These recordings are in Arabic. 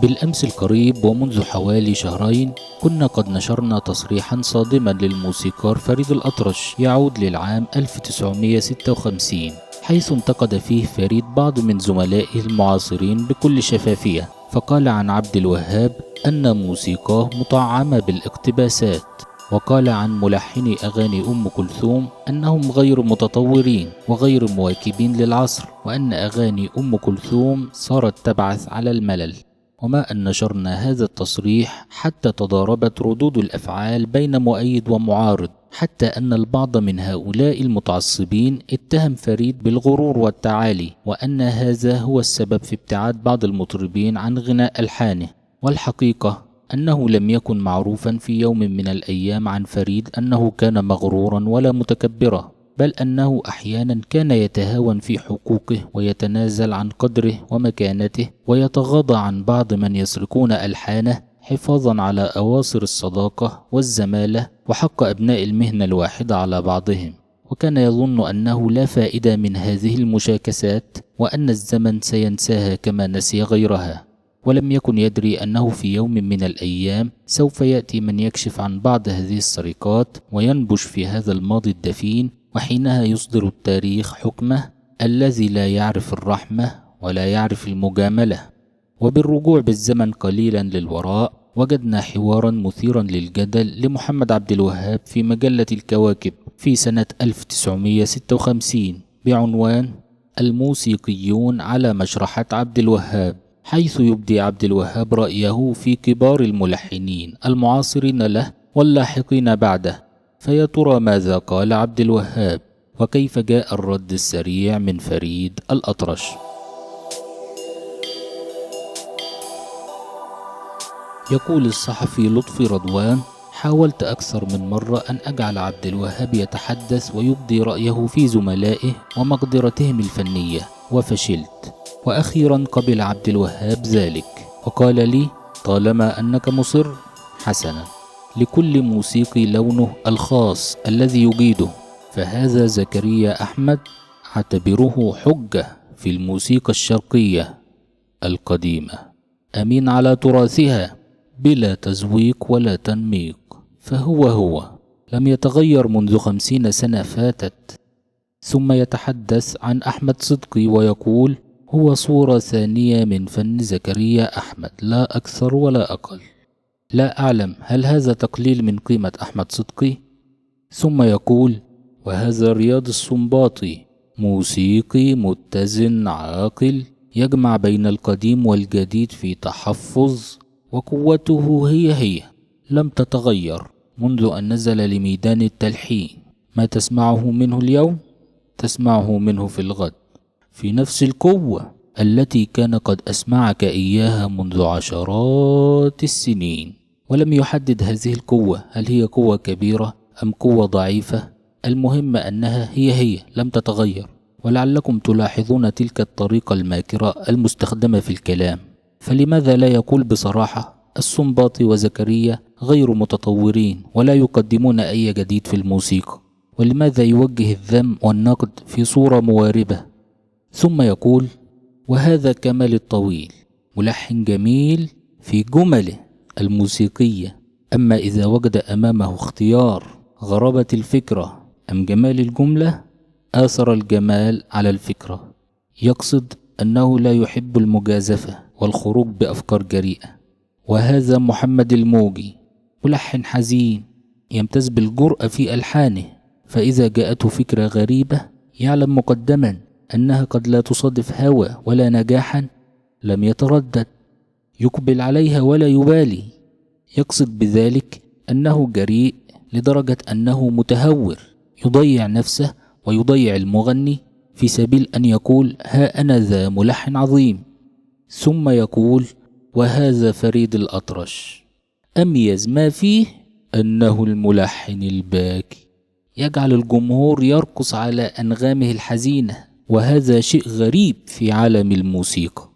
بالأمس القريب ومنذ حوالي شهرين كنا قد نشرنا تصريحا صادما للموسيقار فريد الأطرش يعود للعام 1956، حيث انتقد فيه فريد بعض من زملائه المعاصرين بكل شفافية. فقال عن عبد الوهاب أن موسيقاه مطعمة بالاقتباسات، وقال عن ملحني أغاني أم كلثوم أنهم غير متطورين وغير مواكبين للعصر، وأن أغاني أم كلثوم صارت تبعث على الملل. وما أن نشرنا هذا التصريح حتى تضاربت ردود الأفعال بين مؤيد ومعارض، حتى أن البعض من هؤلاء المتعصبين اتهم فريد بالغرور والتعالي، وأن هذا هو السبب في ابتعاد بعض المطربين عن غناء ألحانه. والحقيقة أنه لم يكن معروفا في يوم من الأيام عن فريد أنه كان مغرورا ولا متكبرا، بل أنه أحيانا كان يتهاون في حقوقه ويتنازل عن قدره ومكانته، ويتغاضى عن بعض من يسرقون ألحانه حفاظا على أواصر الصداقة والزمالة وحق أبناء المهنة الواحدة على بعضهم. وكان يظن أنه لا فائدة من هذه المشاكسات، وأن الزمن سينساها كما نسي غيرها. ولم يكن يدري أنه في يوم من الأيام سوف يأتي من يكشف عن بعض هذه السرقات وينبش في هذا الماضي الدفين، وحينها يصدر التاريخ حكمه الذي لا يعرف الرحمة ولا يعرف المجاملة. وبالرجوع بالزمن قليلا للوراء وجدنا حوارا مثيرا للجدل لمحمد عبد الوهاب في مجلة الكواكب في سنة 1956 بعنوان الموسيقيون على مشرحة عبد الوهاب، حيث يبدي عبد الوهاب رأيه في كبار الملحنين المعاصرين له واللاحقين بعده. فيا ترى ماذا قال عبد الوهاب، وكيف جاء الرد السريع من فريد الأطرش؟ يقول الصحفي لطفي رضوان: حاولت أكثر من مرة أن أجعل عبد الوهاب يتحدث ويبدي رأيه في زملائه ومقدرتهم الفنية، وفشلت. وأخيرا قبل عبد الوهاب ذلك وقال لي: طالما أنك مصر، حسنا، لكل موسيقي لونه الخاص الذي يجيده، فهذا زكريا أحمد أعتبره حجة في الموسيقى الشرقية القديمة، أمين على تراثها بلا تزويق ولا تنميق، فهو لم يتغير منذ 50 سنة فاتت. ثم يتحدث عن أحمد صدقي ويقول: هو صورة ثانية من فن زكريا أحمد، لا أكثر ولا أقل. لا أعلم هل هذا تقليل من قيمة أحمد صدقي؟ ثم يقول: وهذا رياض السنباطي، موسيقي متزن عاقل يجمع بين القديم والجديد في تحفظ، وقوته هي لم تتغير منذ أن نزل لميدان التلحين. ما تسمعه منه اليوم تسمعه منه في الغد، في نفس القوة التي كان قد أسمعك إياها منذ عشرات السنين. ولم يحدد هذه القوة هل هي قوة كبيرة أم قوة ضعيفة، المهم أنها هي لم تتغير. ولعلكم تلاحظون تلك الطريقة الماكرة المستخدمة في الكلام. فلماذا لا يقول بصراحة: السنباطي وزكريا غير متطورين ولا يقدمون أي جديد في الموسيقى؟ ولماذا يوجه الذم والنقد في صورة مواربة؟ ثم يقول: وهذا كمال الطويل، ملحن جميل في جمله الموسيقية، أما إذا وجد أمامه اختيار غرابة الفكرة أم جمال الجملة، آثر الجمال على الفكرة. يقصد أنه لا يحب المجازفة والخروج بأفكار جريئة. وهذا محمد الموجي، ملحن حزين يمتاز بالجرأة في ألحانه، فإذا جاءته فكرة غريبة يعلم مقدما أنها قد لا تصادف هوى ولا نجاحا، لم يتردد، يقبل عليها ولا يبالي. يقصد بذلك أنه جريء لدرجة أنه متهور، يضيع نفسه ويضيع المغني في سبيل أن يقول: ها أنا ذا ملحن عظيم. ثم يقول: وهذا فريد الأطرش، أميز ما فيه أنه الملحن الباكي، يجعل الجمهور يرقص على أنغامه الحزينة، وهذا شيء غريب في عالم الموسيقى.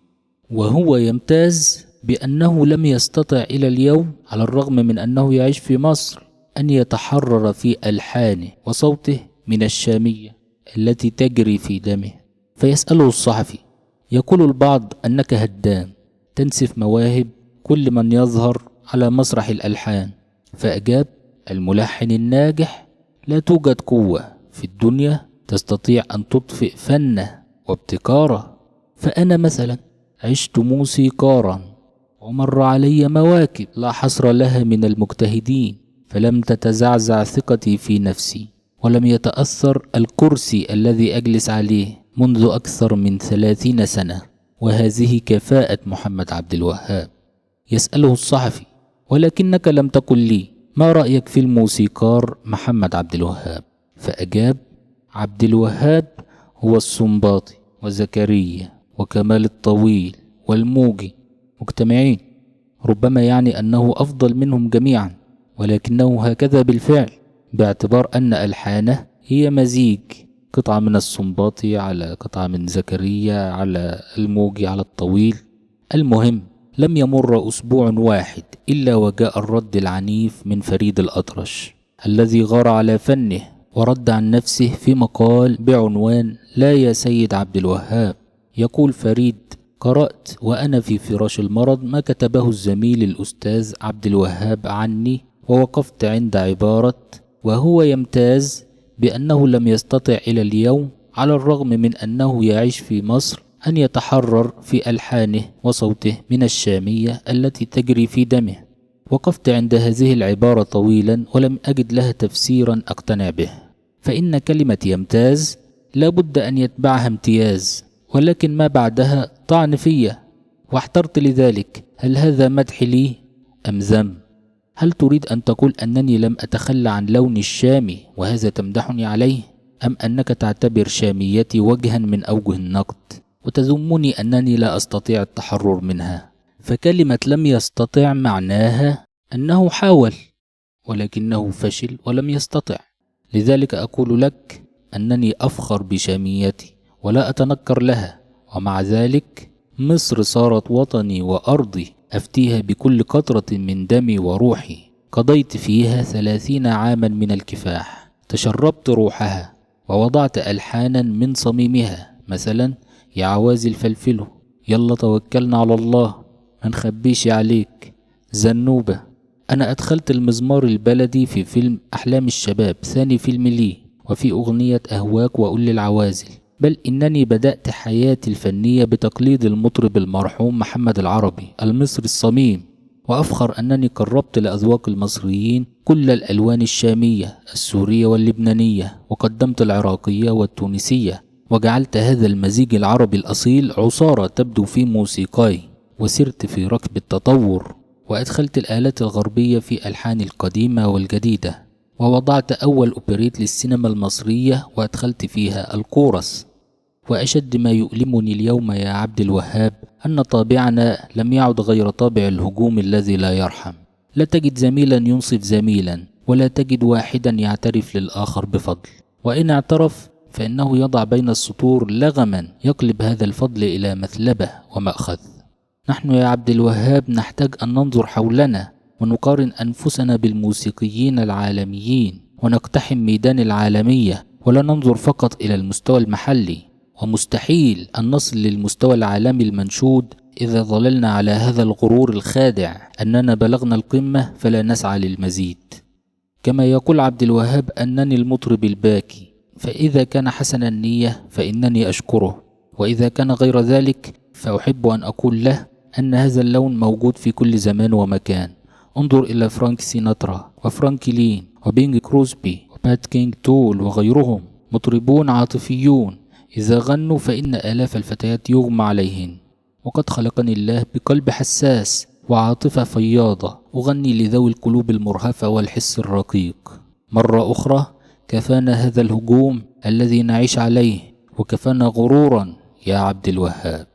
وهو يمتاز بأنه لم يستطع إلى اليوم، على الرغم من أنه يعيش في مصر، أن يتحرر في ألحانه وصوته من الشامية التي تجري في دمه. فيسأله الصحفي: يقول البعض أنك هدام، تنسف مواهب كل من يظهر على مسرح الألحان؟ فأجاب: الملحن الناجح لا توجد قوة في الدنيا تستطيع أن تطفئ فنه وابتكاره. فأنا مثلا عشت موسيقارا، ومر علي مواكب لا حصر لها من المجتهدين، فلم تتزعزع ثقتي في نفسي، ولم يتأثر الكرسي الذي أجلس عليه منذ أكثر من 30 سنة. وهذه كفاءة محمد عبد الوهاب. يسأله الصحفي: ولكنك لم تقل لي ما رأيك في الموسيقار محمد عبد الوهاب؟ فأجاب: عبد الوهاب هو السنباطي وزكريا وكمال الطويل والموجي مجتمعين، ربما يعني أنه أفضل منهم جميعا، ولكنه هكذا بالفعل، باعتبار أن ألحانه هي مزيج، قطعة من السنباطي على قطعة من زكريا على الموجي على الطويل. المهم، لم يمر أسبوع واحد إلا وجاء الرد العنيف من فريد الأطرش الذي غار على فنه ورد عن نفسه في مقال بعنوان: لا يا سيد عبد الوهاب. يقول فريد: قرأت وأنا في فراش المرض ما كتبه الزميل الأستاذ عبد الوهاب عني، ووقفت عند عبارة: وهو يمتاز بأنه لم يستطع إلى اليوم على الرغم من أنه يعيش في مصر أن يتحرر في ألحانه وصوته من الشامية التي تجري في دمه. وقفت عند هذه العبارة طويلا ولم أجد لها تفسيرا أقتنع به، فإن كلمة يمتاز لا بد أن يتبعها امتياز، ولكن ما بعدها طعن فيه، واحترت لذلك. هل هذا مدح لي أم ذم؟ هل تريد أن تقول أنني لم أتخلى عن لوني الشامي وهذا تمدحني عليه، أم أنك تعتبر شاميتي وجها من أوجه النقد وتذمني أنني لا أستطيع التحرر منها؟ فكلمة لم يستطع معناها أنه حاول ولكنه فشل ولم يستطع. لذلك أقول لك أنني أفخر بشاميتي ولا أتنكر لها، ومع ذلك مصر صارت وطني وأرضي أفتيها بكل قطرة من دمي وروحي. قضيت فيها 30 عاما من الكفاح، تشربت روحها ووضعت ألحانا من صميمها، مثلا: يا عوازي الفلفله، يلا توكلنا على الله، ما نخبيش عليك، زنوبة. أنا أدخلت المزمار البلدي في فيلم أحلام الشباب، ثاني فيلم لي، وفي أغنية أهواك وأقول للعوازل. بل إنني بدأت حياتي الفنية بتقليد المطرب المرحوم محمد العربي المصري الصميم، وأفخر أنني قربت لأذواق المصريين كل الألوان الشامية السورية واللبنانية، وقدمت العراقية والتونسية، وجعلت هذا المزيج العربي الأصيل عصارة تبدو في موسيقاي، وسرت في ركب التطور، وأدخلت الآلات الغربية في ألحاني القديمة والجديدة، ووضعت أول أوبريت للسينما المصرية وأدخلت فيها الكورس. وأشد ما يؤلمني اليوم يا عبد الوهاب أن طابعنا لم يعد غير طابع الهجوم الذي لا يرحم. لا تجد زميلا ينصف زميلا، ولا تجد واحدا يعترف للآخر بفضل، وإن اعترف فإنه يضع بين السطور لغما يقلب هذا الفضل إلى مثلبة ومأخذ. نحن يا عبد الوهاب نحتاج أن ننظر حولنا ونقارن أنفسنا بالموسيقيين العالميين، ونقتحم ميدان العالمية، ولا ننظر فقط إلى المستوى المحلي. ومستحيل أن نصل للمستوى العالمي المنشود إذا ظللنا على هذا الغرور الخادع أننا بلغنا القمة فلا نسعى للمزيد. كما يقول عبد الوهاب أنني المطرب الباكي، فإذا كان حسن النية فإنني أشكره، وإذا كان غير ذلك فأحب أن أقول له أن هذا اللون موجود في كل زمان ومكان. انظر إلى فرانك سيناترا وفرانكلين وبينج كروسبي وبات كينج تول وغيرهم، مطربون عاطفيون، إذا غنوا فإن آلاف الفتيات يغمى عليهن. وقد خلقني الله بقلب حساس وعاطفة فياضة، أغني لذوي القلوب المرهفة والحس الرقيق. مرة أخرى كفانا هذا الهجوم الذي نعيش عليه، وكفانا غرورا يا عبد الوهاب.